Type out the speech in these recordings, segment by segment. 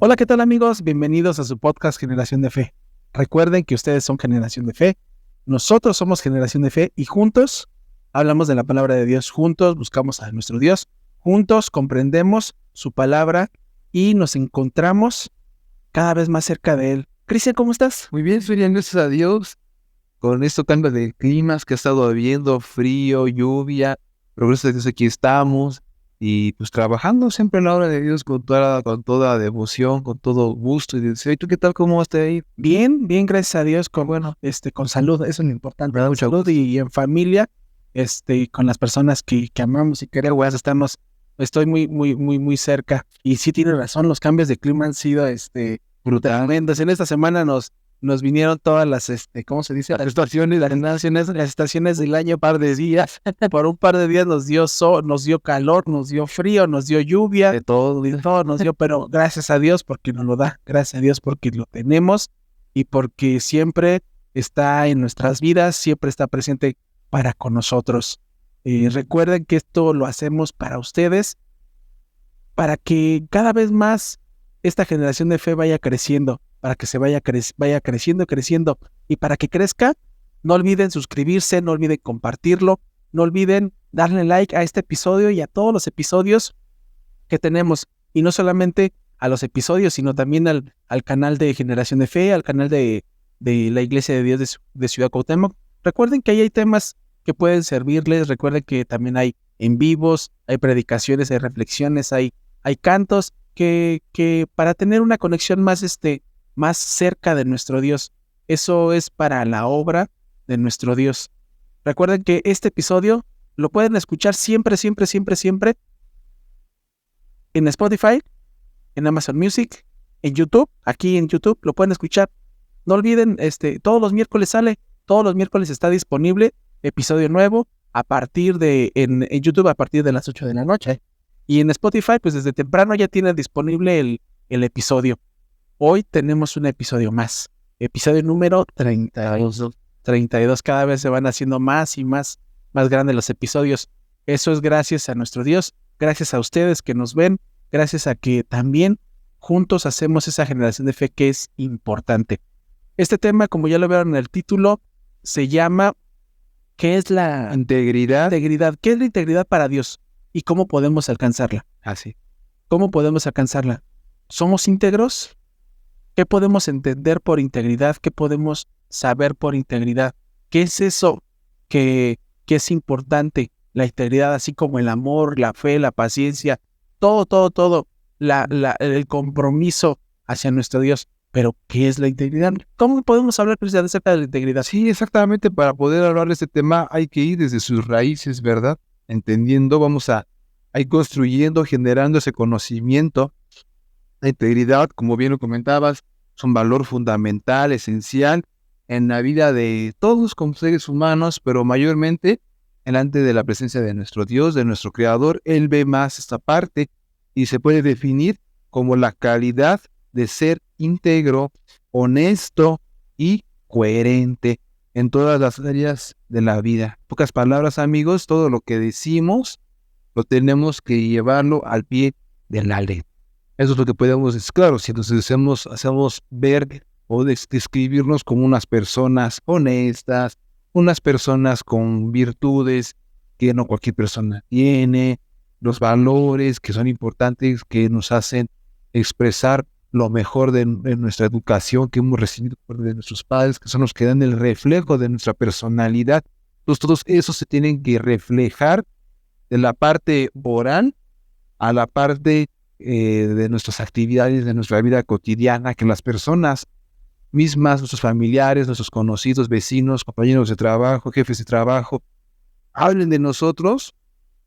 Hola, ¿qué tal amigos? Bienvenidos a su podcast Generación de Fe. Recuerden que ustedes son Generación de Fe, nosotros somos Generación de Fe y juntos hablamos de la palabra de Dios, juntos buscamos a nuestro Dios, juntos comprendemos su palabra y nos encontramos cada vez más cerca de Él. Cristian, ¿cómo estás? Muy bien, Ferian, gracias a Dios. Con esto cambio de climas que ha estado habiendo, frío, lluvia, pero gracias a Dios aquí estamos y pues trabajando siempre en la obra de Dios con toda devoción, con todo gusto y deseo. ¿Y tú qué tal? ¿Cómo vas ahí? Bien, gracias a Dios, con salud, eso es lo importante, Me da con mucho salud gusto. y en familia, con las personas que amamos y queremos, estoy muy cerca. Y sí tiene razón, los cambios de clima han sido, Brutal. tremendos. En esta semana nos vinieron todas las, ¿cómo se dice? Las estaciones del año, par de días. Por un par de días nos dio sol, nos dio calor, nos dio frío, nos dio lluvia, De todo. de todo nos dio, pero gracias a Dios porque nos lo da, gracias a Dios porque lo tenemos y porque siempre está en nuestras vidas, siempre está presente para con nosotros. Recuerden que esto lo hacemos para ustedes, para que cada vez más esta generación de fe vaya creciendo, para que se vaya creciendo, y para que crezca, no olviden suscribirse, no olviden compartirlo, no olviden darle like a este episodio y a todos los episodios que tenemos, y no solamente a los episodios, sino también al canal de Generación de Fe, al canal de la Iglesia de Dios de Ciudad Cuauhtémoc. Recuerden que ahí hay temas que pueden servirles, recuerden que también hay en vivos, hay predicaciones, hay reflexiones, hay cantos que para tener una conexión más cerca de nuestro Dios. Eso es para la obra de nuestro Dios. Recuerden que este episodio lo pueden escuchar siempre en Spotify, en Amazon Music, en YouTube. Aquí en YouTube lo pueden escuchar. No olviden, todos los miércoles está disponible episodio nuevo en YouTube a partir de las 8 de la noche. Y en Spotify, pues desde temprano ya tienen disponible el episodio. Hoy tenemos un episodio más. Episodio número 32. 32. Cada vez se van haciendo más y más grandes los episodios. Eso es gracias a nuestro Dios, gracias a ustedes que nos ven, gracias a que también juntos hacemos esa generación de fe que es importante. Este tema, como ya lo vieron en el título, se llama ¿qué es la Integridad. integridad? ¿Qué es la integridad para Dios? ¿Y cómo podemos alcanzarla? Así. ¿Cómo podemos alcanzarla? ¿Somos íntegros? ¿Qué podemos entender por integridad? ¿Qué podemos saber por integridad? ¿Qué es eso que es importante? La integridad, así como el amor, la fe, la paciencia, todo, el compromiso hacia nuestro Dios. Pero, ¿qué es la integridad? ¿Cómo podemos hablar acerca de la integridad? Sí, exactamente. Para poder hablar de este tema hay que ir desde sus raíces, ¿verdad? Entendiendo, vamos a ir construyendo, generando ese conocimiento. La integridad, como bien lo comentabas, es un valor fundamental, esencial en la vida de todos como seres humanos, pero mayormente delante de la presencia de nuestro Dios, de nuestro Creador. Él ve más esta parte y se puede definir como la calidad de ser íntegro, honesto y coherente en todas las áreas de la vida. En pocas palabras, amigos, todo lo que decimos lo tenemos que llevarlo al pie de la ley. Eso es lo que podemos, claro, si nos hacemos ver o describirnos como unas personas honestas, unas personas con virtudes que no cualquier persona tiene, los valores que son importantes, que nos hacen expresar lo mejor de nuestra educación que hemos recibido de nuestros padres, que son los que dan el reflejo de nuestra personalidad. Entonces, todos esos se tienen que reflejar de la parte oral a la parte de nuestras actividades, de nuestra vida cotidiana, que las personas mismas, nuestros familiares, nuestros conocidos, vecinos, compañeros de trabajo, jefes de trabajo, hablen de nosotros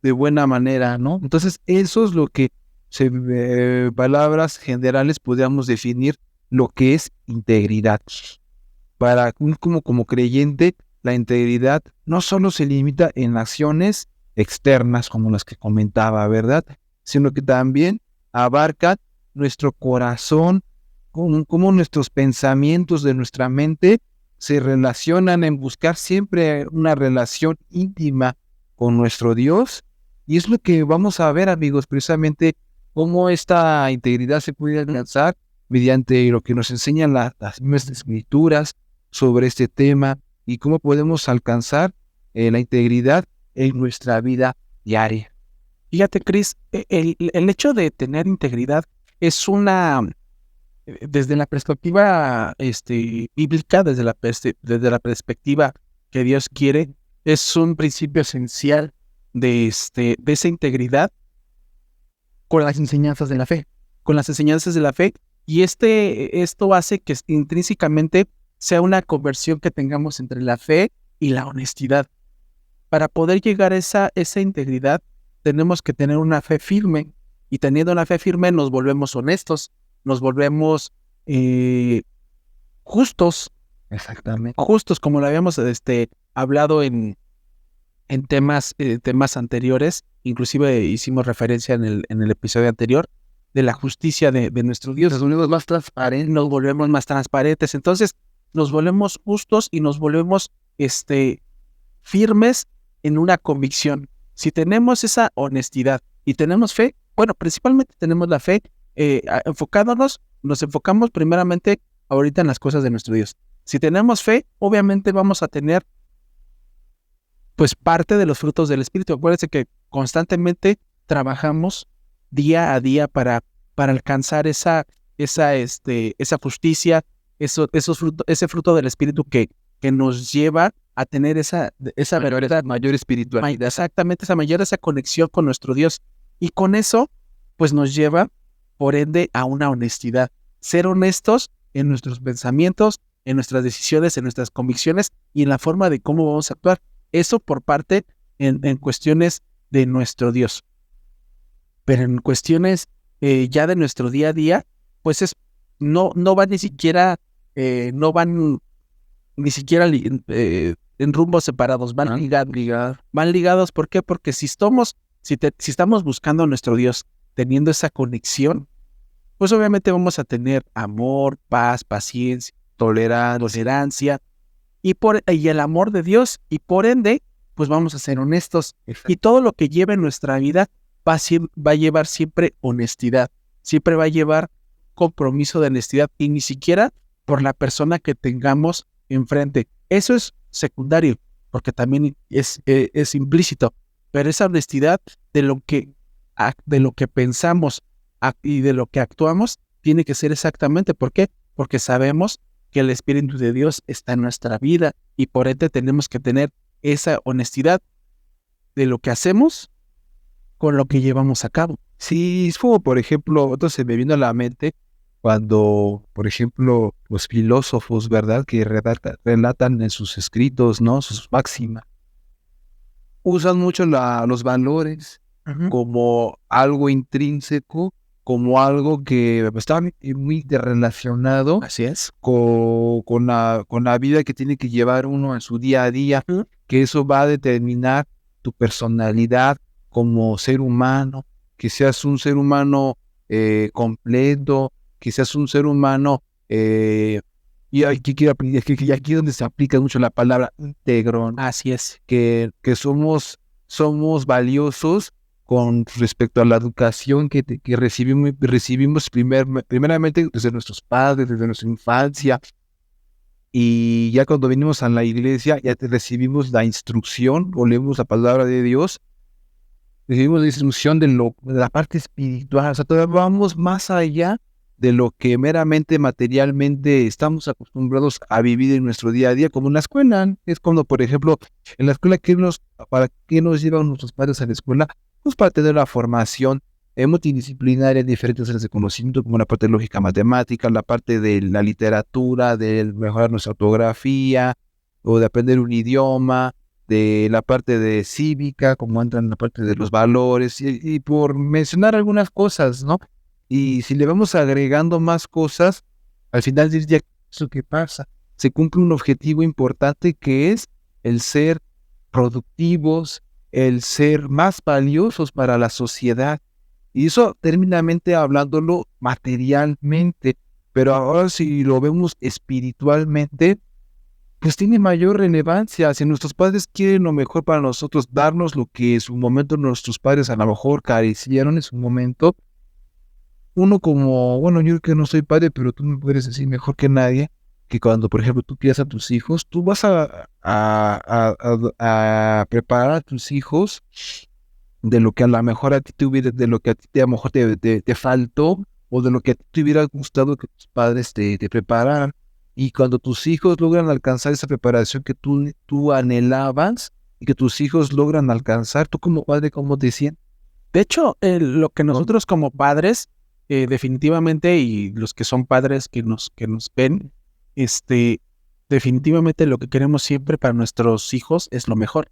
de buena manera, ¿no? Entonces, eso es lo que, palabras generales, podríamos definir lo que es integridad. Para como creyente, la integridad no solo se limita en acciones externas como las que comentaba, ¿verdad? Sino que también abarca nuestro corazón, cómo nuestros pensamientos de nuestra mente se relacionan en buscar siempre una relación íntima con nuestro Dios. Y es lo que vamos a ver, amigos, precisamente cómo esta integridad se puede alcanzar mediante lo que nos enseñan las mismas escrituras sobre este tema y cómo podemos alcanzar la integridad en nuestra vida diaria. Fíjate, Cris, el hecho de tener integridad es desde la perspectiva bíblica, desde la perspectiva que Dios quiere, es un principio esencial de esa integridad con las enseñanzas de la fe. Con las enseñanzas de la fe. Y esto hace que intrínsecamente sea una conversión que tengamos entre la fe y la honestidad. Para poder llegar a esa integridad, tenemos que tener una fe firme. Y teniendo una fe firme, nos volvemos honestos, nos volvemos justos. Exactamente. Justos, como lo habíamos hablado en temas anteriores. Inclusive hicimos referencia en el episodio anterior de la justicia de nuestro Dios. Nos volvemos más transparentes. Nos volvemos más transparentes. Entonces, nos volvemos justos y nos volvemos firmes en una convicción. Si tenemos esa honestidad y tenemos fe, bueno, principalmente tenemos la fe, nos enfocamos primeramente ahorita en las cosas de nuestro Dios. Si tenemos fe, obviamente vamos a tener pues parte de los frutos del Espíritu. Acuérdense que constantemente trabajamos día a día para alcanzar esa justicia, ese fruto del Espíritu que nos lleva a tener esa mayor espiritualidad. Exactamente, esa conexión con nuestro Dios. Y con eso, pues nos lleva, por ende, a una honestidad. Ser honestos en nuestros pensamientos, en nuestras decisiones, en nuestras convicciones y en la forma de cómo vamos a actuar. Eso por parte en cuestiones de nuestro Dios. Pero en cuestiones ya de nuestro día a día, pues no van ni siquiera, en rumbos separados, van ligados. ¿Por qué? Porque si estamos buscando a nuestro Dios, teniendo esa conexión, pues obviamente vamos a tener amor, paz, paciencia, tolerancia, y el amor de Dios, y por ende, pues vamos a ser honestos. Exacto. Y todo lo que lleve en nuestra vida va a llevar siempre honestidad, siempre va a llevar compromiso de honestidad, y ni siquiera por la persona que tengamos enfrente. Eso es secundario, porque también es implícito, pero esa honestidad de lo que pensamos y de lo que actuamos tiene que ser exactamente. ¿Por qué? Porque sabemos que el Espíritu de Dios está en nuestra vida y por ende tenemos que tener esa honestidad de lo que hacemos con lo que llevamos a cabo. Sí, es como, por ejemplo, entonces me vino a la mente cuando, por ejemplo, los filósofos, ¿verdad?, que relatan en sus escritos, ¿no?, sus máximas, usan mucho los valores como algo intrínseco, como algo que está muy relacionado. Así es. Con la vida que tiene que llevar uno en su día a día, que eso va a determinar tu personalidad como ser humano, que seas un ser humano completo, que seas un ser humano, y aquí es donde se aplica mucho la palabra íntegro, ¿no? Así es. Que somos valiosos con respecto a la educación que recibimos primeramente desde nuestros padres, desde nuestra infancia, y ya cuando venimos a la iglesia ya recibimos la instrucción, o leemos la palabra de Dios, recibimos la instrucción de la parte espiritual. O sea, todavía vamos más allá de lo que meramente materialmente estamos acostumbrados a vivir en nuestro día a día, como en la escuela. Es cuando, por ejemplo, en la escuela, ¿para qué nos llevan nuestros padres a la escuela? Pues para tener la formación multidisciplinaria en diferentes áreas de conocimiento, como la parte de lógica matemática, la parte de la literatura, de mejorar nuestra ortografía, o de aprender un idioma, de la parte de cívica, como entran en la parte de los valores, y por mencionar algunas cosas, ¿no? Y si le vamos agregando más cosas, al final del día, ¿eso qué pasa? Se cumple un objetivo importante, que es el ser productivos, el ser más valiosos para la sociedad. Y eso terminamente hablándolo materialmente, pero ahora si lo vemos espiritualmente, pues tiene mayor relevancia. Si nuestros padres quieren lo mejor para nosotros, darnos lo que en su momento nuestros padres a lo mejor carecieron en su momento, uno como, bueno, yo creo que no soy padre, pero tú me puedes decir mejor que nadie que cuando, por ejemplo, tú crías a tus hijos, tú vas a preparar a tus hijos de lo que a lo mejor a ti te hubiera, de lo que a ti a lo mejor te faltó, o de lo que a ti te hubiera gustado que tus padres te prepararan. Y cuando tus hijos logran alcanzar esa preparación que tú anhelabas y que tus hijos logran alcanzar, tú como padre, ¿cómo te sientes? De hecho, lo que nosotros como padres, definitivamente, y los que son padres que nos ven, definitivamente lo que queremos siempre para nuestros hijos es lo mejor.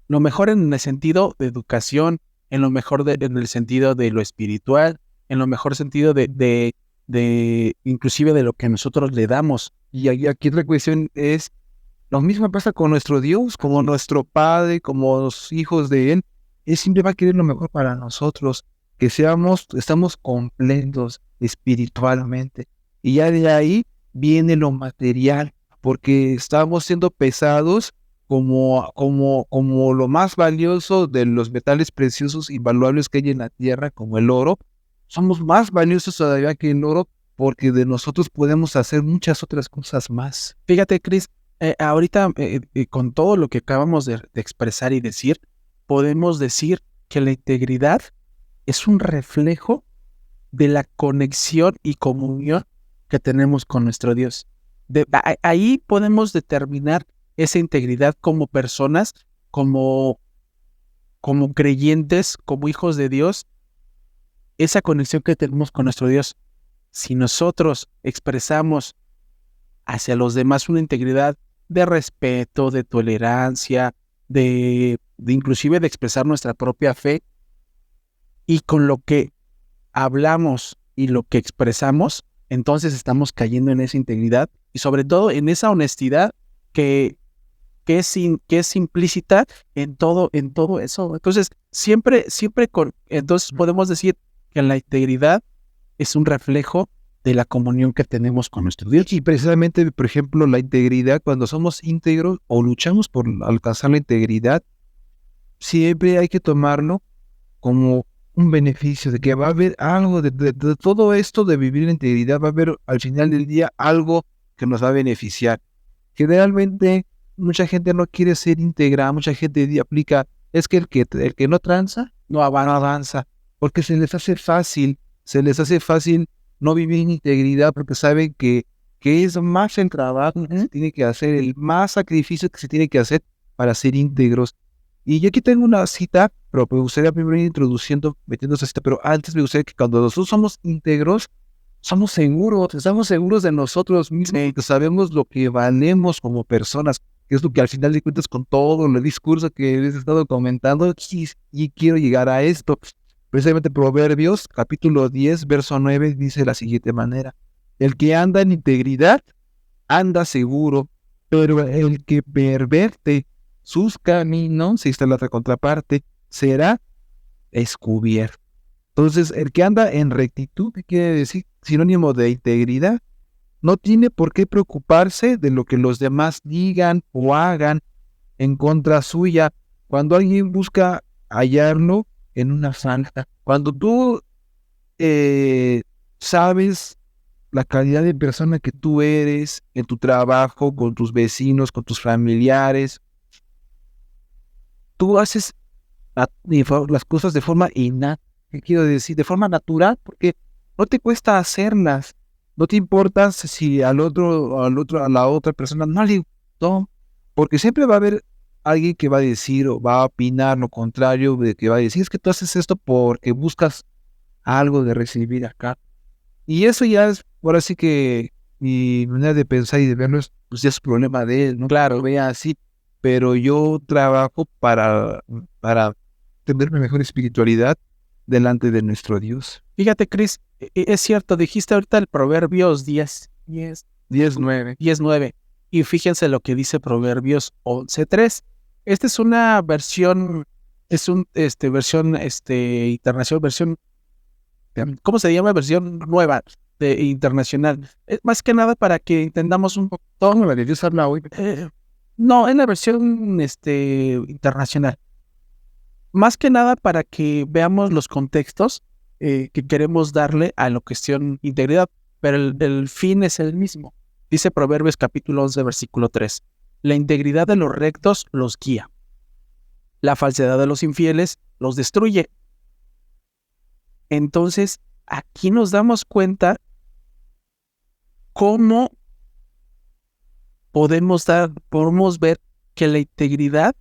Lo mejor en el sentido de educación, en lo mejor en el sentido de lo espiritual, en lo mejor sentido de inclusive de lo que nosotros le damos. Y aquí otra cuestión es, lo mismo pasa con nuestro Dios, como nuestro Padre, como los hijos de Él. Él siempre va a querer lo mejor para nosotros, que estamos completos espiritualmente. Y ya de ahí viene lo material, porque estamos siendo pesados como lo más valioso de los metales preciosos y valuables que hay en la tierra, como el oro. Somos más valiosos todavía que el oro, porque de nosotros podemos hacer muchas otras cosas más. Fíjate, Cris, ahorita con todo lo que acabamos de expresar y decir, podemos decir que la integridad es un reflejo de la conexión y comunión que tenemos con nuestro Dios. Ahí podemos determinar esa integridad como personas, como creyentes, como hijos de Dios, esa conexión que tenemos con nuestro Dios. Si nosotros expresamos hacia los demás una integridad de respeto, de tolerancia, de inclusive de expresar nuestra propia fe, y con lo que hablamos y lo que expresamos, entonces estamos cayendo en esa integridad y sobre todo en esa honestidad que es implícita en todo eso. Entonces, entonces podemos decir que la integridad es un reflejo de la comunión que tenemos con nuestro Dios. Y precisamente, por ejemplo, la integridad, cuando somos íntegros o luchamos por alcanzar la integridad, siempre hay que tomarlo como un beneficio, de que va a haber algo de todo esto de vivir en integridad, va a haber al final del día algo que nos va a beneficiar. Generalmente, mucha gente no quiere ser íntegra, mucha gente aplica, es que el que no tranza, no avanza, porque se les hace fácil no vivir en integridad, porque saben que es más el trabajo que se tiene que hacer, el más sacrificio que se tiene que hacer para ser íntegros. Y yo aquí tengo una cita, pero me gustaría primero ir metiendo esa cita, pero antes me gustaría que cuando nosotros somos íntegros, estamos seguros de nosotros mismos, que sabemos lo que valemos como personas, que es lo que al final de cuentas con todo el discurso que les he estado comentando, y quiero llegar a esto. Precisamente Proverbios, capítulo 10, verso 9, dice de la siguiente manera: el que anda en integridad, anda seguro, pero el que perverte sus caminos, si está la otra contraparte, será descubierto. Entonces, el que anda en rectitud, ¿qué quiere decir? Sinónimo de integridad, no tiene por qué preocuparse de lo que los demás digan o hagan en contra suya. Cuando alguien busca hallarlo en una falta, cuando tú sabes la calidad de persona que tú eres en tu trabajo, con tus vecinos, con tus familiares, tú haces las cosas de forma innata. ¿Qué quiero decir? De forma natural, porque no te cuesta hacerlas. No te importa si a la otra persona no le gustó, porque siempre va a haber alguien que va a decir o va a opinar lo contrario, de que va a decir, es que tú haces esto porque buscas algo de recibir acá. Y eso ya es, ahora sí que mi manera de pensar y de verlo es, pues ya es problema de él, ¿no? Claro, vea así, pero yo trabajo para tener una mejor espiritualidad delante de nuestro Dios. Fíjate, Cris, es cierto, dijiste ahorita el Proverbios 10:9. Y fíjense lo que dice Proverbios 11:3. Esta es una versión, versión internacional, ¿cómo se llama? Versión nueva, internacional. Más que nada para que entendamos un poco. ¿Cómo la de Dios habla hoy? No, es la versión internacional. Más que nada para que veamos los contextos que queremos darle a la cuestión integridad, pero el fin es el mismo. Dice Proverbios capítulo 11, versículo 3. La integridad de los rectos los guía. La falsedad de los infieles los destruye. Entonces, aquí nos damos cuenta cómo podemos ver que la integridad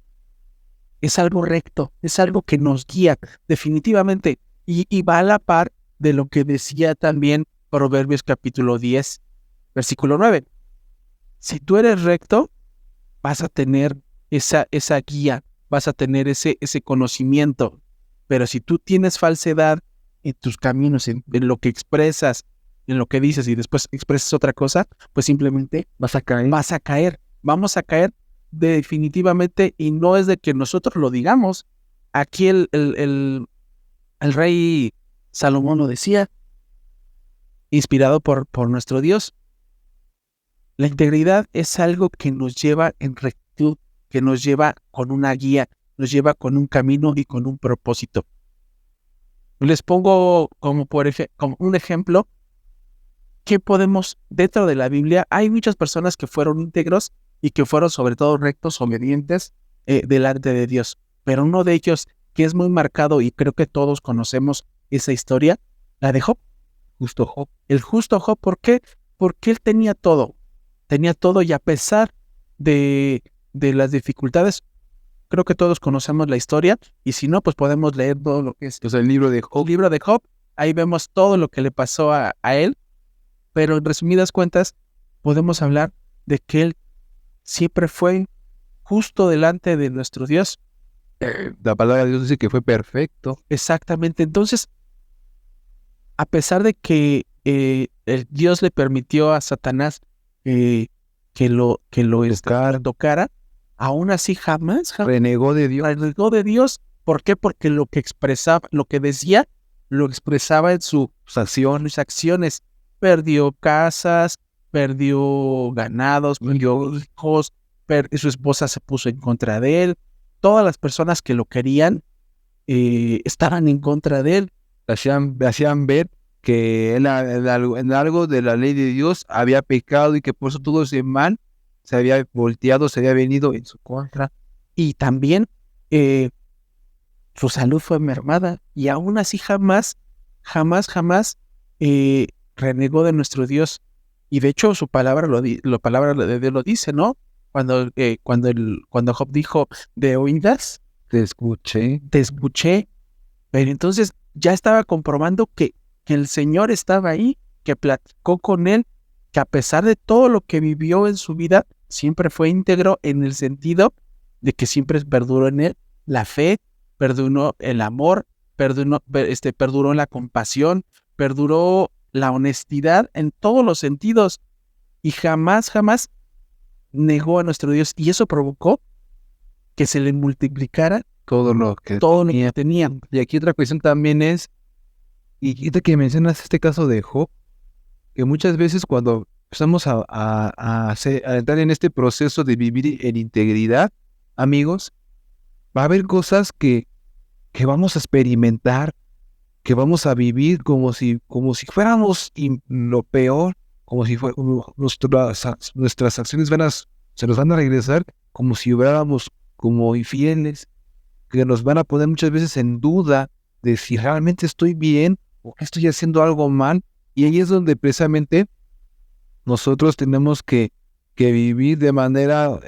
es algo recto, es algo que nos guía definitivamente, y va a la par de lo que decía también Proverbios capítulo 10, versículo 9. Si tú eres recto, vas a tener esa guía, vas a tener ese conocimiento, pero si tú tienes falsedad en tus caminos, en lo que expresas, en lo que dices y después expresas otra cosa, pues simplemente Vas a caer. vamos a caer definitivamente, y no es de que nosotros lo digamos. Aquí el rey Salomón lo decía, inspirado por nuestro Dios. La integridad es algo que nos lleva en rectitud, que nos lleva con una guía, nos lleva con un camino y con un propósito. Les pongo como un ejemplo. ¿Qué podemos, dentro de la Biblia, hay muchas personas que fueron íntegros y que fueron sobre todo rectos, obedientes delante de Dios? Pero uno de ellos, que es muy marcado y creo que todos conocemos esa historia, la de Job. Justo Job. El justo Job, ¿por qué? Porque él tenía todo, y a pesar de las dificultades, creo que todos conocemos la historia, y si no, pues podemos leer todo lo que es O sea, el libro de Job. el libro de Job. Ahí vemos todo lo que le pasó a él, pero en resumidas cuentas, podemos hablar de que él siempre fue justo delante de nuestro Dios. La palabra de Dios dice que fue perfecto. Exactamente. Entonces, a pesar de que el Dios le permitió a Satanás que lo tocara, aún así jamás Renegó de Dios. renegó de Dios. ¿Por qué? Porque lo que expresaba, lo que decía, lo expresaba en sus acciones. Perdió casas, perdió ganados, perdió hijos, su esposa se puso en contra de él. Todas las personas que lo querían estaban en contra de él. Hacían ver que en algo de la ley de Dios había pecado y que por eso todo ese mal se había volteado, se había venido en su contra. Y también su salud fue mermada, y aún así jamás renegó de nuestro Dios. Y de hecho su palabra la palabra de Dios lo dice, ¿no? Cuando Job dijo, de oídas Te escuché. pero entonces ya estaba comprobando que el Señor estaba ahí, que platicó con él, que a pesar de todo lo que vivió en su vida, siempre fue íntegro, en el sentido de que siempre perduró en él la fe, perduró el amor, perduró la compasión, perduró la honestidad en todos los sentidos, y jamás negó a nuestro Dios, y eso provocó que se le multiplicara Todo lo que tenía. Y aquí otra cuestión también es, y ahorita que mencionas este caso de Job, que muchas veces cuando empezamos a entrar en este proceso de vivir en integridad, amigos, va a haber cosas que vamos a experimentar, que vamos a vivir como si fuéramos lo peor, como si nuestras acciones se nos van a regresar como si hubiéramos como infieles, que nos van a poner muchas veces en duda de si realmente estoy bien o que estoy haciendo algo mal. Y ahí es donde precisamente nosotros tenemos que vivir de manera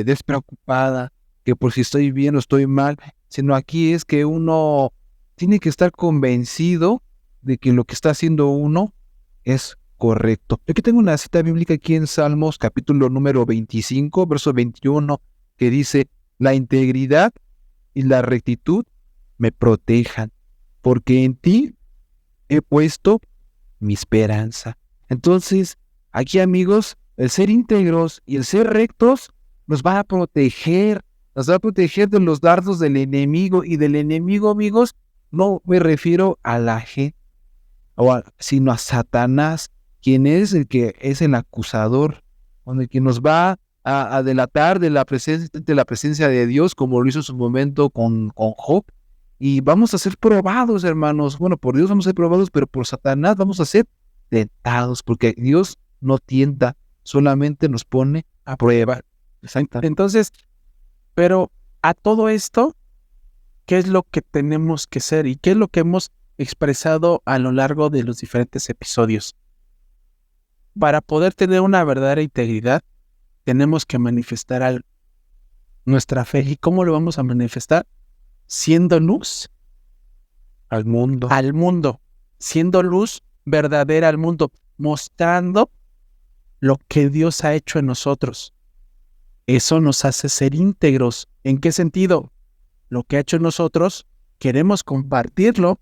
despreocupada, que por si estoy bien o estoy mal, sino aquí es que uno tiene que estar convencido de que lo que está haciendo uno es correcto. Yo aquí tengo una cita bíblica aquí en Salmos, capítulo número 25, verso 21, que dice, la integridad y la rectitud me protejan, porque en ti he puesto mi esperanza. Entonces, aquí, amigos, el ser íntegros y el ser rectos nos va a proteger de los dardos del enemigo. Y del enemigo, amigos, no me refiero a la gente, sino a Satanás, quien es el que es el acusador, con el que nos va a delatar de la presencia de Dios, como lo hizo en su momento con Job. y vamos a ser probados, hermanos. Bueno, por Dios vamos a ser probados, pero por Satanás vamos a ser tentados, porque Dios no tienta, solamente nos pone a prueba. Exacto. Entonces, pero a todo esto, ¿qué es lo que tenemos que ser y qué es lo que hemos expresado a lo largo de los diferentes episodios? Para poder tener una verdadera integridad, tenemos que manifestar nuestra fe. ¿Y cómo lo vamos a manifestar? Siendo luz Al mundo. al mundo, siendo luz verdadera al mundo, mostrando lo que Dios ha hecho en nosotros. Eso nos hace ser íntegros. ¿En qué sentido? Lo que ha hecho en nosotros, queremos compartirlo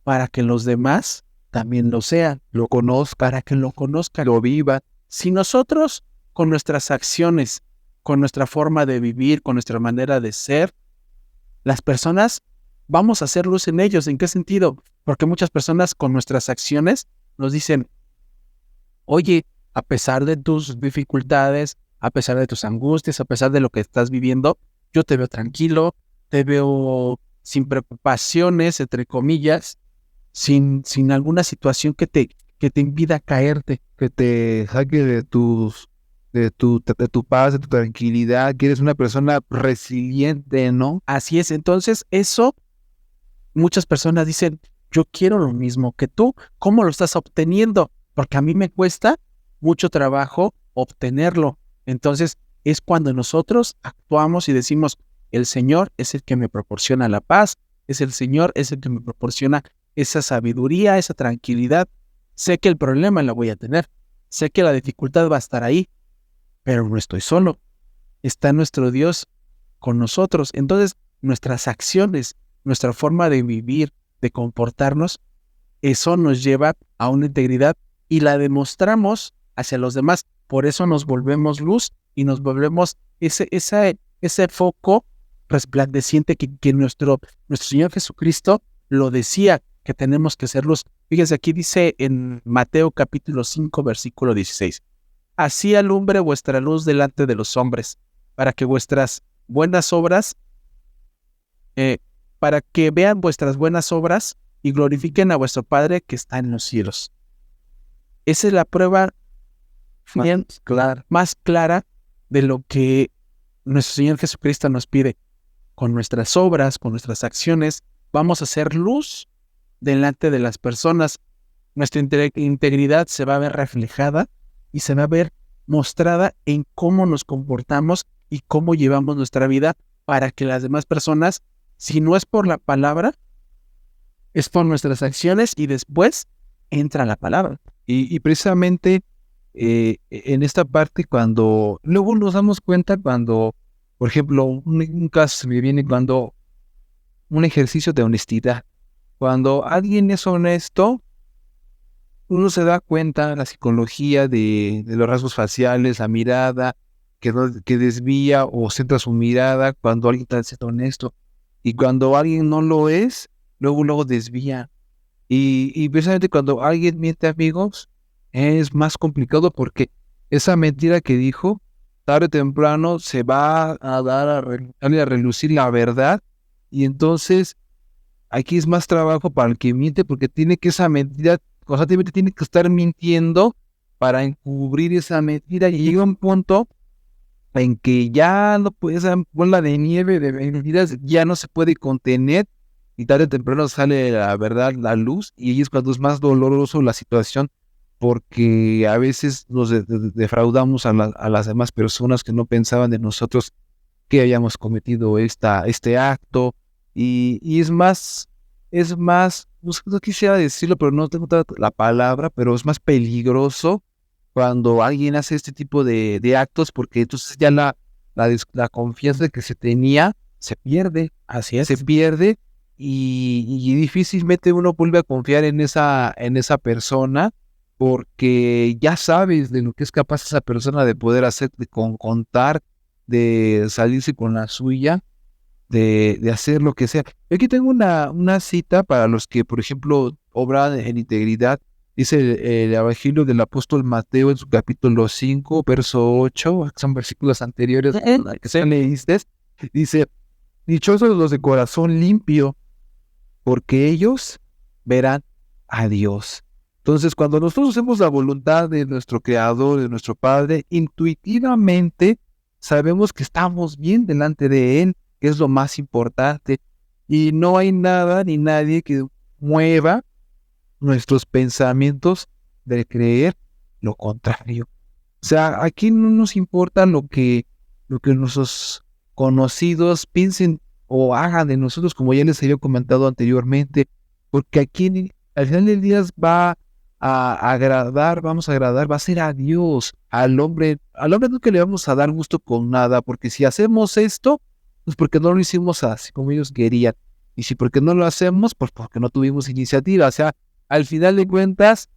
para que los demás también lo sean, Lo conozca, para que lo conozcan. lo viva. Si nosotros, con nuestras acciones, con nuestra forma de vivir, con nuestra manera de ser, las personas vamos a hacer luz en ellos. ¿En qué sentido? Porque muchas personas con nuestras acciones nos dicen, oye, a pesar de tus dificultades, a pesar de tus angustias, a pesar de lo que estás viviendo, yo te veo tranquilo, te veo sin preocupaciones, entre comillas, sin alguna situación que te impida caerte. Que te saque de tu paz, de tu tranquilidad, que eres una persona resiliente, ¿no? Así es. Entonces, eso, muchas personas dicen, yo quiero lo mismo que tú. ¿Cómo lo estás obteniendo? Porque a mí me cuesta mucho trabajo obtenerlo. Entonces, es cuando nosotros actuamos y decimos, el Señor es el que me proporciona la paz, es el Señor, es el que me proporciona esa sabiduría, esa tranquilidad. Sé que el problema lo voy a tener, sé que la dificultad va a estar ahí, pero no estoy solo. Está nuestro Dios con nosotros. Entonces, nuestras acciones, nuestra forma de vivir, de comportarnos, eso nos lleva a una integridad y la demostramos hacia los demás. Por eso nos volvemos luz y nos volvemos ese foco resplandeciente que nuestro Señor Jesucristo lo decía, que tenemos que ser luz. Fíjense, aquí dice en Mateo capítulo 5, versículo 16. Así alumbre vuestra luz delante de los hombres, para que vuestras buenas obras, para que vean vuestras buenas obras y glorifiquen a vuestro Padre que está en los cielos. Esa es la prueba más clara de lo que nuestro Señor Jesucristo nos pide. Con nuestras obras, con nuestras acciones, vamos a hacer luz delante de las personas. Nuestra integridad se va a ver reflejada y se va a ver mostrada en cómo nos comportamos y cómo llevamos nuestra vida para que las demás personas, si no es por la palabra, es por nuestras acciones y después entra la palabra. Y precisamente en esta parte, cuando luego nos damos cuenta cuando, por ejemplo, un caso me viene cuando un ejercicio de honestidad. Cuando alguien es honesto, uno se da cuenta la psicología de los rasgos faciales, la mirada que desvía o centra su mirada cuando alguien está siendo honesto. Y cuando alguien no lo es, luego desvía. Y precisamente cuando alguien miente, amigos, es más complicado porque esa mentira que dijo, tarde o temprano se va a dar a relucir la verdad. Y entonces aquí es más trabajo para el que miente porque tiene que esa mentira, constantemente tiene que estar mintiendo para encubrir esa mentira. Y llega un punto en que ya no puede, esa bola de nieve de mentiras ya no se puede contener. Y tarde o temprano sale la verdad, la luz, y ahí es cuando es más doloroso la situación, porque a veces nos defraudamos a las demás personas que no pensaban de nosotros que hayamos cometido este acto, y es más, no quisiera decirlo, pero no tengo la palabra, pero es más peligroso cuando alguien hace este tipo de actos, porque entonces ya la confianza que se tenía se pierde. Así es. Se pierde. Y difícilmente uno vuelve a confiar en esa persona porque ya sabes de lo que es capaz esa persona de poder hacer, de contar, de salirse con la suya, de hacer lo que sea. Aquí tengo una cita para los que, por ejemplo, obran en integridad. Dice el Evangelio del apóstol Mateo en su capítulo 5, verso 8, son versículos anteriores que se leíste. Dice, dichosos los de corazón limpio, porque ellos verán a Dios. Entonces, cuando nosotros hacemos la voluntad de nuestro Creador, de nuestro Padre, intuitivamente sabemos que estamos bien delante de Él, que es lo más importante. Y no hay nada ni nadie que mueva nuestros pensamientos de creer lo contrario. O sea, aquí no nos importa lo que nuestros conocidos piensen o hagan de nosotros, como ya les había comentado anteriormente, porque aquí al final del día vamos a agradar, va a ser a Dios, al hombre no que le vamos a dar gusto con nada, porque si hacemos esto, pues porque no lo hicimos así como ellos querían, y si porque no lo hacemos, pues porque no tuvimos iniciativa. O sea, al final de cuentas,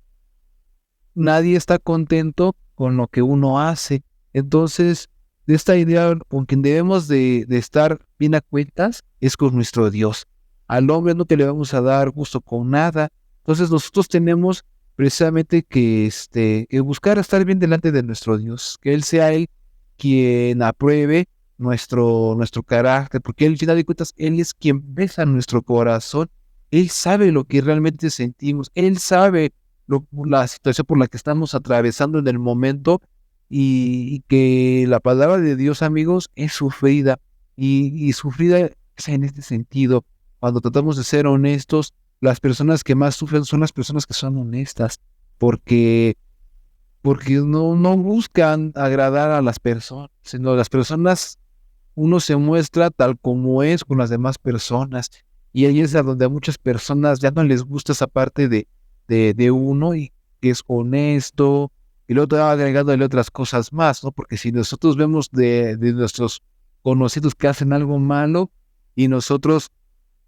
nadie está contento con lo que uno hace. Entonces, de esta idea con quien debemos de estar bien a cuentas es con nuestro Dios. Al hombre no que le vamos a dar gusto con nada. Entonces nosotros tenemos precisamente que buscar estar bien delante de nuestro Dios, que Él sea Él quien apruebe nuestro carácter, porque al final de cuentas Él es quien besa nuestro corazón. Él sabe lo que realmente sentimos, Él sabe la situación por la que estamos atravesando en el momento, y que la palabra de Dios, amigos, es sufrida, y sufrida es en este sentido. Cuando tratamos de ser honestos, las personas que más sufren son las personas que son honestas, porque, porque no buscan agradar a las personas, sino las personas, uno se muestra tal como es con las demás personas, y ahí es a donde a muchas personas ya no les gusta esa parte de uno, y que es honesto, y luego te va agregándole otras cosas más, ¿no? Porque si nosotros vemos de nuestros conocidos que hacen algo malo, y nosotros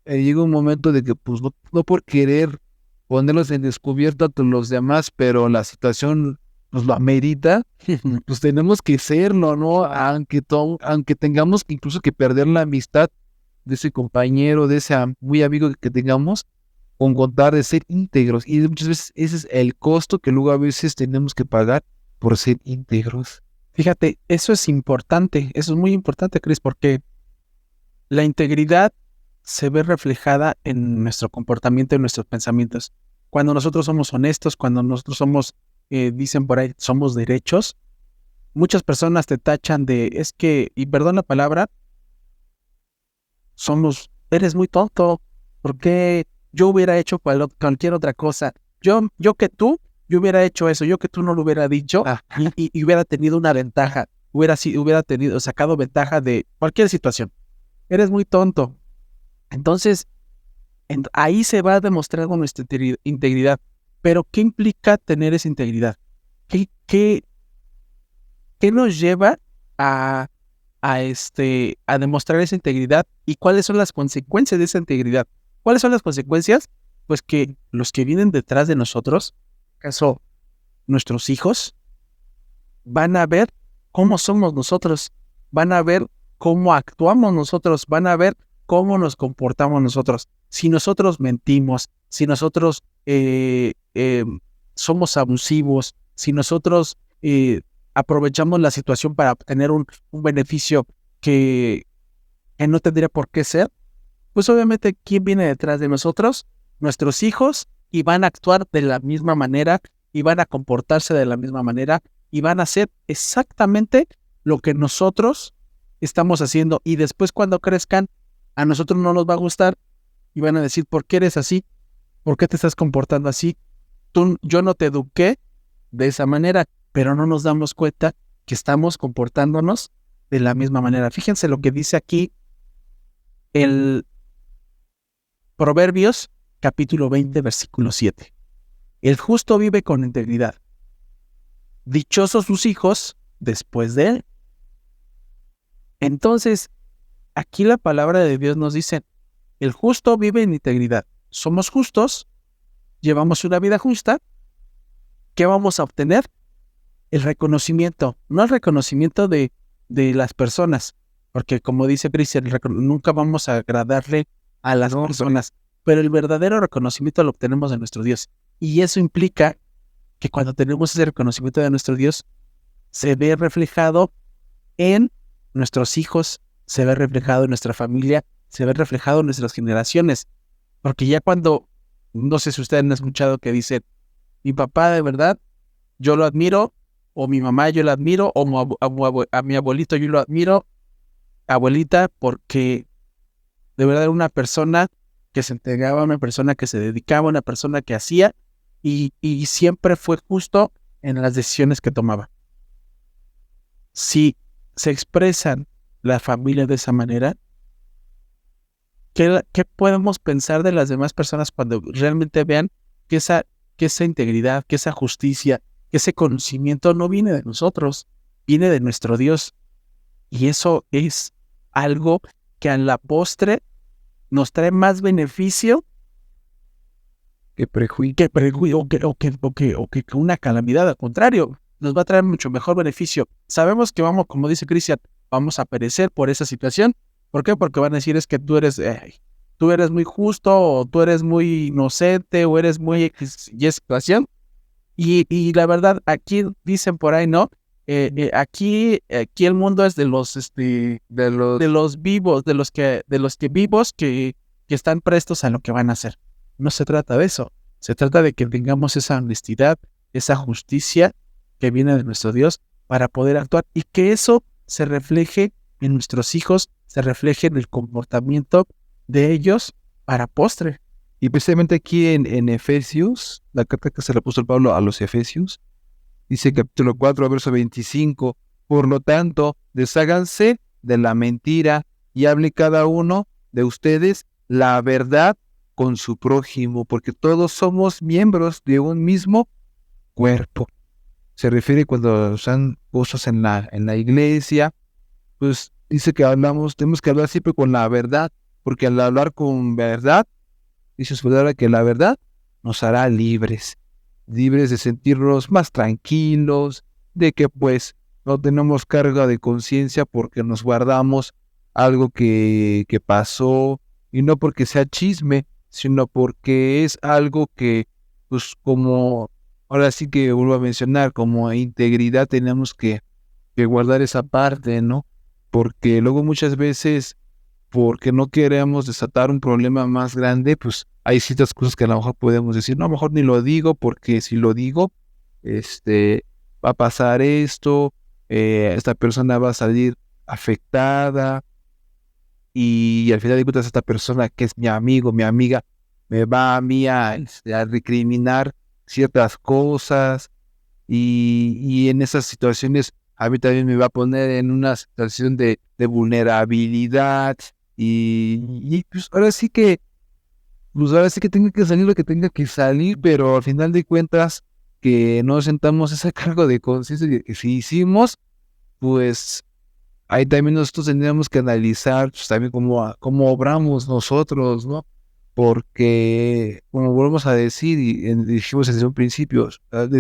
llega un momento de que pues no por querer ponerlos en descubierto a los demás, pero la situación nos lo amerita, pues tenemos que serlo, ¿no? Aunque tengamos que incluso que perder la amistad de ese compañero, de ese muy amigo que tengamos, con contar de ser íntegros. Y muchas veces ese es el costo que luego a veces tenemos que pagar por ser íntegros. Fíjate, eso es importante, eso es muy importante, Chris, porque la integridad se ve reflejada en nuestro comportamiento, en nuestros pensamientos. Cuando nosotros somos honestos, cuando nosotros somos, dicen por ahí, somos derechos, muchas personas te tachan de, es que, y perdón la palabra, eres muy tonto, porque yo hubiera hecho cualquier otra cosa. Yo hubiera hecho eso, yo que tú no lo hubiera dicho, y hubiera tenido una ventaja, hubiera sacado ventaja de cualquier situación. Eres muy tonto. Entonces, ahí se va a demostrar con nuestra integridad. Pero, ¿qué implica tener esa integridad? ¿Qué nos lleva a demostrar esa integridad? ¿Y cuáles son las consecuencias de esa integridad? ¿Cuáles son las consecuencias? Pues que los que vienen detrás de nosotros, acaso nuestros hijos, van a ver cómo somos nosotros, van a ver cómo actuamos nosotros, van a ver cómo nos comportamos nosotros. Si nosotros mentimos, si nosotros somos abusivos, si nosotros aprovechamos la situación para obtener un beneficio que no tendría por qué ser, pues obviamente, ¿quién viene detrás de nosotros? Nuestros hijos, y van a actuar de la misma manera, y van a comportarse de la misma manera, y van a hacer exactamente lo que nosotros estamos haciendo. Y después, cuando crezcan, a nosotros no nos va a gustar, y van a decir, ¿por qué eres así? ¿Por qué te estás comportando así? Yo no te eduqué de esa manera, pero no nos damos cuenta que estamos comportándonos de la misma manera. Fíjense lo que dice aquí el Proverbios, capítulo 20, versículo 7. El justo vive con integridad. Dichosos sus hijos después de él. Entonces, aquí la palabra de Dios nos dice, el justo vive en integridad. Somos justos, llevamos una vida justa. ¿Qué vamos a obtener? El reconocimiento, no el reconocimiento de las personas, porque como dice Cristian, nunca vamos a agradarle a las personas, pero el verdadero reconocimiento lo obtenemos de nuestro Dios. Y eso implica que cuando tenemos ese reconocimiento de nuestro Dios, se ve reflejado en nuestros hijos, se ve reflejado en nuestra familia, se ve reflejado en nuestras generaciones. Porque ya cuando, no sé si ustedes han escuchado que dicen, mi papá de verdad, yo lo admiro, o mi mamá yo la admiro, o a mi abuelito yo lo admiro, abuelita, porque de verdad era una persona que se entregaba, una persona que se dedicaba, una persona que hacía, y siempre fue justo en las decisiones que tomaba. Si se expresan la familia de esa manera, ¿qué podemos pensar de las demás personas cuando realmente vean que esa integridad, que esa justicia, que ese conocimiento no viene de nosotros, viene de nuestro Dios? Y eso es algo que a la postre nos trae más beneficio Qué prejuicio. que prejuicio o que una calamidad. Al contrario, nos va a traer mucho mejor beneficio. Sabemos que vamos, como dice Cristian, vamos a perecer por esa situación. ¿Por qué? Porque van a decir es que tú eres muy justo, o tú eres muy inocente, o eres muy y esa situación. Y la verdad, aquí dicen por ahí, ¿no? Aquí el mundo es de los vivos, de los que vivos que están prestos a lo que van a hacer. No se trata de eso. Se trata de que tengamos esa honestidad, esa justicia que viene de nuestro Dios para poder actuar, y que eso se refleje en nuestros hijos, se refleje en el comportamiento de ellos para postre. Y precisamente aquí en Efesios, la carta que se le puso el Pablo a los Efesios, dice capítulo 4, verso 25, por lo tanto, desháganse de la mentira y hable cada uno de ustedes la verdad con su prójimo, porque todos somos miembros de un mismo cuerpo. Se refiere cuando están cosas en la iglesia, pues dice que tenemos que hablar siempre con la verdad, porque al hablar con verdad, dice su palabra que la verdad nos hará libres de sentirnos más tranquilos, de que pues no tenemos carga de conciencia porque nos guardamos algo que pasó, y no porque sea chisme, sino porque es algo que, pues como, ahora sí que vuelvo a mencionar, como integridad tenemos que guardar esa parte, ¿no? Porque luego muchas veces, porque no queremos desatar un problema más grande, pues hay ciertas cosas que a lo mejor podemos decir, no, a lo mejor ni lo digo, porque si lo digo, va a pasar esto, esta persona va a salir afectada, y al final de cuentas esta persona que es mi amigo, mi amiga, me va a mí a recriminar ciertas cosas, y en esas situaciones a mí también me va a poner en una situación de vulnerabilidad, y pues ahora sí que tenga que salir lo que tenga que salir, pero al final de cuentas que no sentamos ese cargo de conciencia de que si hicimos, pues ahí también nosotros tendríamos que analizar pues, también cómo obramos nosotros, ¿no? Porque, como volvemos a decir, y dijimos desde un principio,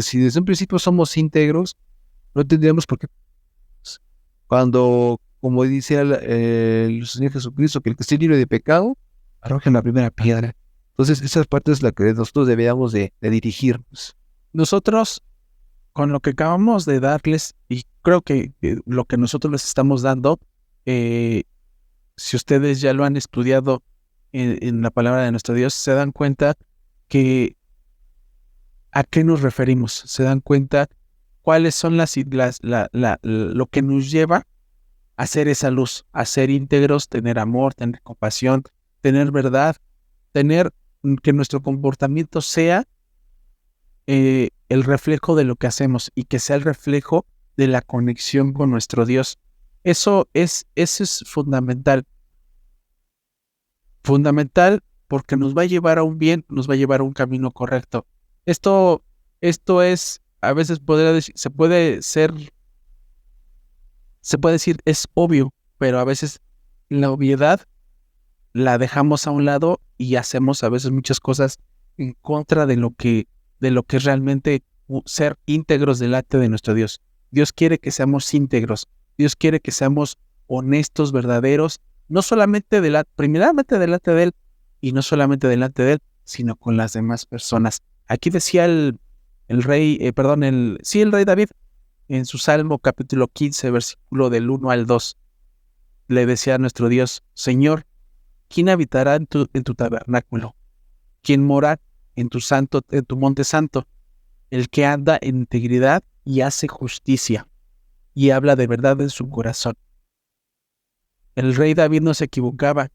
si desde un principio somos íntegros, no tendríamos por qué. Cuando, como dice el Señor Jesucristo, que el que esté libre de pecado, arroje la primera piedra. Entonces, esa parte es la que nosotros deberíamos de dirigirnos. Nosotros, con lo que acabamos de darles, y creo que lo que nosotros les estamos dando, si ustedes ya lo han estudiado en la palabra de nuestro Dios, se dan cuenta que a qué nos referimos, se dan cuenta cuáles son lo que nos lleva a ser esa luz, a ser íntegros, tener amor, tener compasión, tener verdad, tener que nuestro comportamiento sea el reflejo de lo que hacemos, y que sea el reflejo de la conexión con nuestro Dios. Eso es fundamental. Fundamental porque nos va a llevar a un bien, nos va a llevar a un camino correcto. Esto es, a veces se puede decir, es obvio, pero a veces la obviedad la dejamos a un lado y hacemos a veces muchas cosas en contra de lo que es realmente ser íntegros delante de nuestro Dios. Dios quiere que seamos íntegros. Dios quiere que seamos honestos, verdaderos, no solamente primeramente delante de Él, y no solamente delante de Él, sino con las demás personas. Aquí decía el rey David, en su Salmo capítulo 15, versículo del 1 al 2, le decía a nuestro Dios: Señor, ¿quién habitará en tu tabernáculo? quien mora en tu monte santo, el que anda en integridad y hace justicia y habla de verdad en su corazón. El rey David no se equivocaba.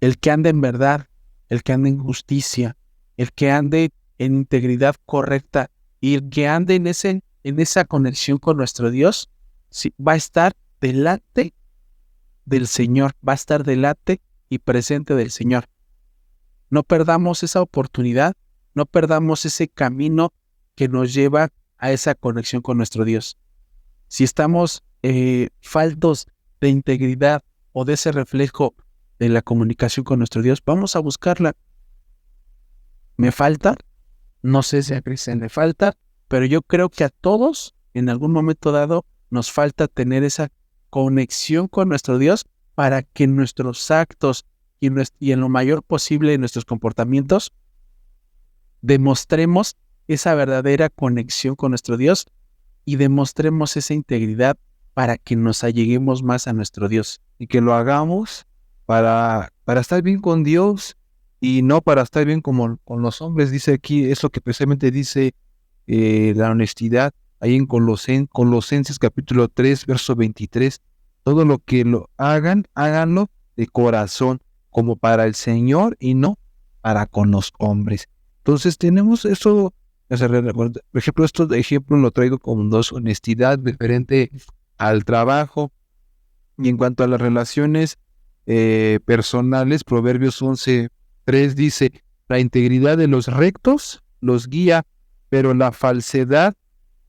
El que anda en verdad, el que anda en justicia, el que ande en integridad correcta y el que ande en esa conexión con nuestro Dios, sí, va a estar delante del Señor, va a estar delante y presente del Señor. No perdamos esa oportunidad, no perdamos ese camino que nos lleva a esa conexión con nuestro Dios. Si estamos faltos de integridad o de ese reflejo de la comunicación con nuestro Dios, vamos a buscarla. ¿Me falta? No sé si a Cristian le falta, pero yo creo que a todos, en algún momento dado, nos falta tener esa conexión con nuestro Dios para que nuestros actos y en lo mayor posible en nuestros comportamientos demostremos esa verdadera conexión con nuestro Dios y demostremos esa integridad para que nos alleguemos más a nuestro Dios. Y que lo hagamos para estar bien con Dios y no para estar bien con los hombres. Dice aquí, es lo que precisamente dice la honestidad, ahí en Colosenses capítulo 3, verso 23. Todo lo que lo hagan, háganlo de corazón, como para el Señor y no para con los hombres. Entonces tenemos eso, por ejemplo, estos ejemplos lo traigo como dos: honestidad referente al trabajo, y en cuanto a las relaciones personales, Proverbios 11:3 dice: la integridad de los rectos los guía, pero la falsedad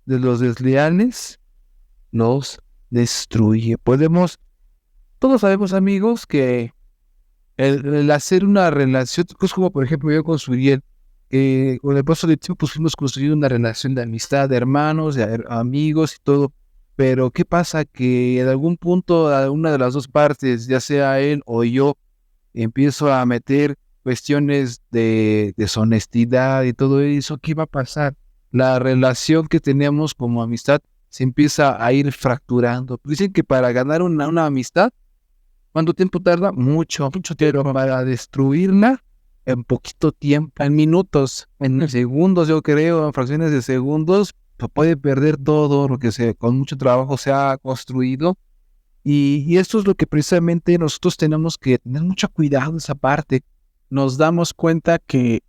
de los desleales los destruye. Todos sabemos, amigos, que el hacer una relación, pues como por ejemplo yo con Suriel, con el paso del tiempo pues fuimos construyendo una relación de amistad, de hermanos, de amigos y todo. Pero ¿qué pasa? Que en algún punto a una de las dos partes, ya sea él o yo, empiezo a meter cuestiones de deshonestidad y todo eso. ¿Qué va a pasar? La relación que teníamos como amistad se empieza a ir fracturando. Dicen que para ganar una amistad, ¿cuánto tiempo tarda? Mucho tiempo. Pero para destruirla, en poquito tiempo, en minutos, en segundos, yo creo, en fracciones de segundos, puede perder todo lo que con mucho trabajo se ha construido. Y esto es lo que precisamente nosotros tenemos que tener mucho cuidado en esa parte. Nos damos cuenta que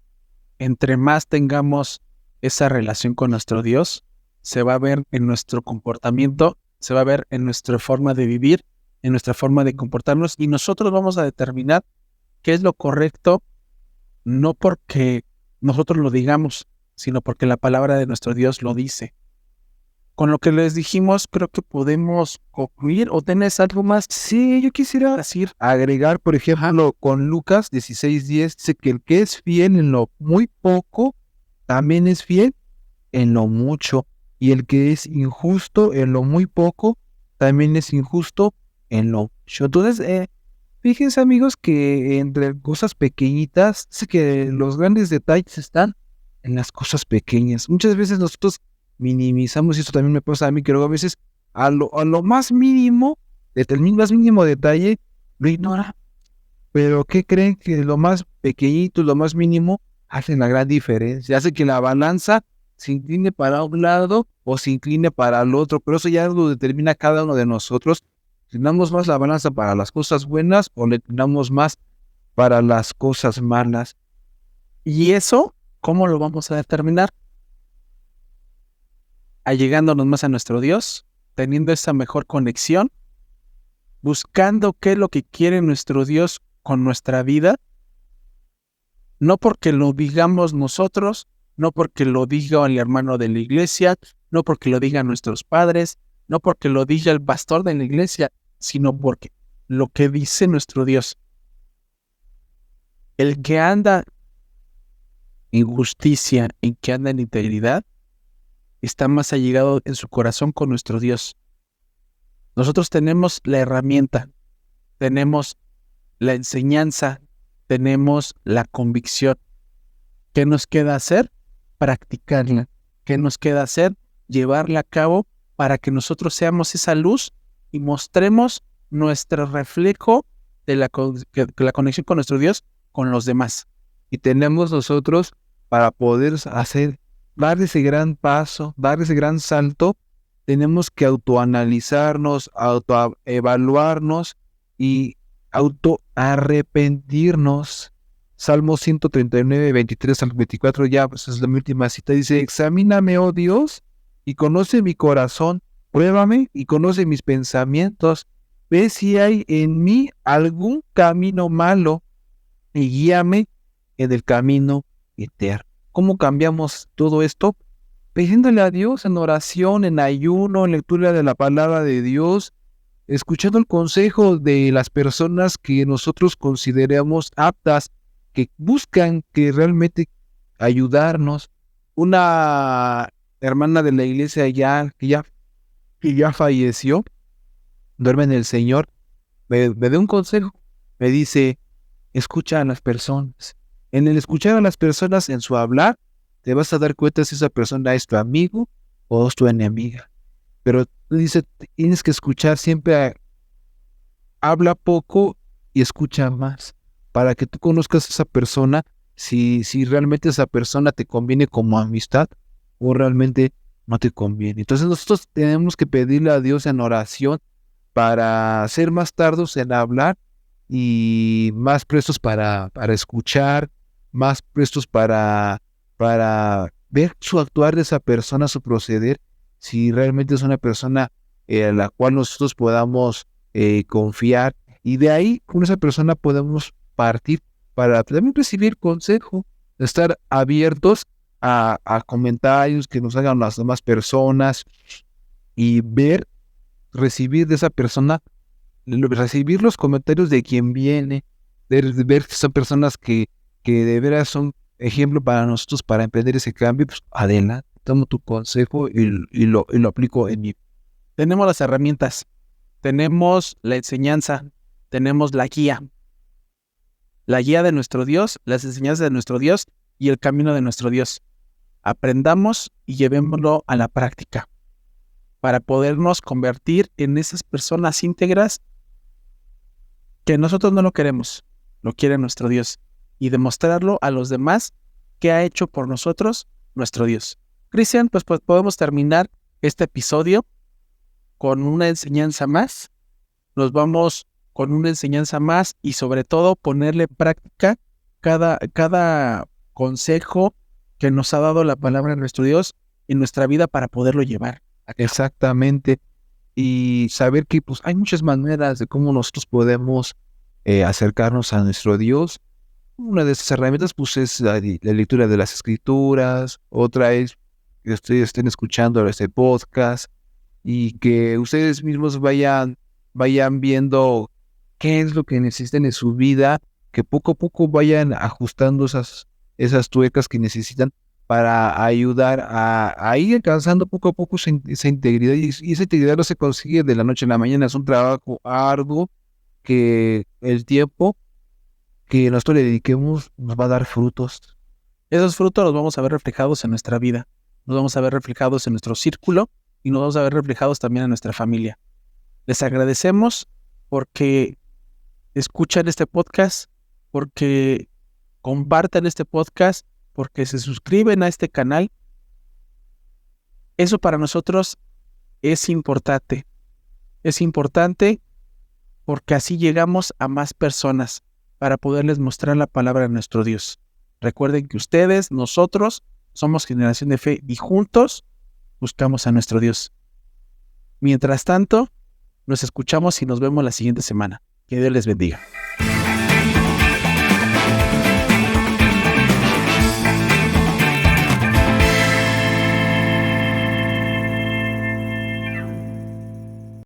entre más tengamos esa relación con nuestro Dios, se va a ver en nuestro comportamiento, se va a ver en nuestra forma de vivir, en nuestra forma de comportarnos, y nosotros vamos a determinar qué es lo correcto, no porque nosotros lo digamos, sino porque la palabra de nuestro Dios lo dice. Con lo que les dijimos, creo que podemos concluir. ¿O tenés algo más? Sí, yo quisiera agregar, por ejemplo, con Lucas 16:10, dice que el que es fiel en lo muy poco, también es fiel en lo mucho. Y el que es injusto en lo muy poco, también es injusto en lo mucho. Entonces, fíjense, amigos, que entre cosas pequeñitas, sé que los grandes detalles están en las cosas pequeñas. Muchas veces nosotros minimizamos, y eso también me pasa a mí, que luego a veces a lo más mínimo, desde el más mínimo detalle, lo ignora. Pero ¿qué creen? Que lo más pequeñito, lo más mínimo, hace la gran diferencia. Hace que la balanza se incline para un lado o se incline para el otro. Pero eso ya lo determina cada uno de nosotros. ¿Inclinamos más la balanza para las cosas buenas o le inclinamos más para las cosas malas? Y eso, ¿cómo lo vamos a determinar? Allegándonos más a nuestro Dios, teniendo esa mejor conexión, buscando qué es lo que quiere nuestro Dios con nuestra vida, no porque lo digamos nosotros, no porque lo diga el hermano de la iglesia, no porque lo digan nuestros padres, no porque lo diga el pastor de la iglesia, sino porque lo que dice nuestro Dios. El que anda en justicia, el que anda en integridad, está más allegado en su corazón con nuestro Dios. Nosotros tenemos la herramienta, tenemos la enseñanza, tenemos la convicción. ¿Qué nos queda hacer? Practicarla. ¿Qué nos queda hacer? Llevarla a cabo para que nosotros seamos esa luz y mostremos nuestro reflejo de la conexión con nuestro Dios con los demás. Y tenemos nosotros para poder dar ese gran paso, dar ese gran salto, tenemos que autoanalizarnos, autoevaluarnos y autoarrepentirnos. Salmo 139, 23 al 24, ya pues es la última cita, dice, examíname, oh Dios, y conoce mi corazón, pruébame y conoce mis pensamientos, ve si hay en mí algún camino malo y guíame en el camino eterno. ¿Cómo cambiamos todo esto? Pidiéndole a Dios en oración, en ayuno, en lectura de la palabra de Dios, escuchando el consejo de las personas que nosotros consideramos aptas, que buscan que realmente ayudarnos. Una hermana de la iglesia que ya falleció, duerme en el Señor, me dio un consejo, me dice, escucha a las personas. En el escuchar a las personas en su hablar, te vas a dar cuenta si esa persona es tu amigo o es tu enemiga. Pero dice, tienes que escuchar siempre, habla poco y escucha más, para que tú conozcas a esa persona, si realmente esa persona te conviene como amistad o realmente no te conviene. Entonces nosotros tenemos que pedirle a Dios en oración para ser más tardos en hablar y más prestos para escuchar, más prestos para ver su actuar de esa persona, su proceder, si realmente es una persona en la cual nosotros podamos confiar, y de ahí con esa persona podemos partir para también recibir consejo, estar abiertos a comentarios que nos hagan las demás personas y recibir de esa persona, recibir los comentarios de quien viene, ver que son personas que de veras son ejemplo para nosotros para emprender ese cambio. Pues adelante, tomo tu consejo y lo aplico en mí. Tenemos las herramientas, tenemos la enseñanza, tenemos la guía de nuestro Dios, las enseñanzas de nuestro Dios y el camino de nuestro Dios. Aprendamos y llevémoslo a la práctica para podernos convertir en esas personas íntegras que nosotros no lo queremos, lo quiere nuestro Dios, y demostrarlo a los demás que ha hecho por nosotros nuestro Dios. Cristian, pues podemos terminar este episodio con una enseñanza más. Nos vamos con una enseñanza más y sobre todo ponerle en práctica cada consejo que nos ha dado la palabra de nuestro Dios en nuestra vida para poderlo llevar. Exactamente. Y saber que pues hay muchas maneras de cómo nosotros podemos acercarnos a nuestro Dios. Una de esas herramientas pues es la lectura de las escrituras, otra es que ustedes estén escuchando este podcast y que ustedes mismos vayan viendo qué es lo que necesitan en su vida, que poco a poco vayan ajustando esas tuercas que necesitan para ayudar a ir alcanzando poco a poco esa integridad. Y esa integridad no se consigue de la noche a la mañana, es un trabajo arduo que el tiempo que nosotros le dediquemos nos va a dar frutos. Esos frutos los vamos a ver reflejados en nuestra vida, nos vamos a ver reflejados en nuestro círculo y nos vamos a ver reflejados también en nuestra familia. Les agradecemos porque escuchan este podcast, porque compartan este podcast, porque se suscriben a este canal. Eso para nosotros es importante. Es importante porque así llegamos a más personas para poderles mostrar la palabra de nuestro Dios. Recuerden que ustedes, nosotros, somos Generación de Fe y juntos buscamos a nuestro Dios. Mientras tanto, nos escuchamos y nos vemos la siguiente semana. Que Dios les bendiga.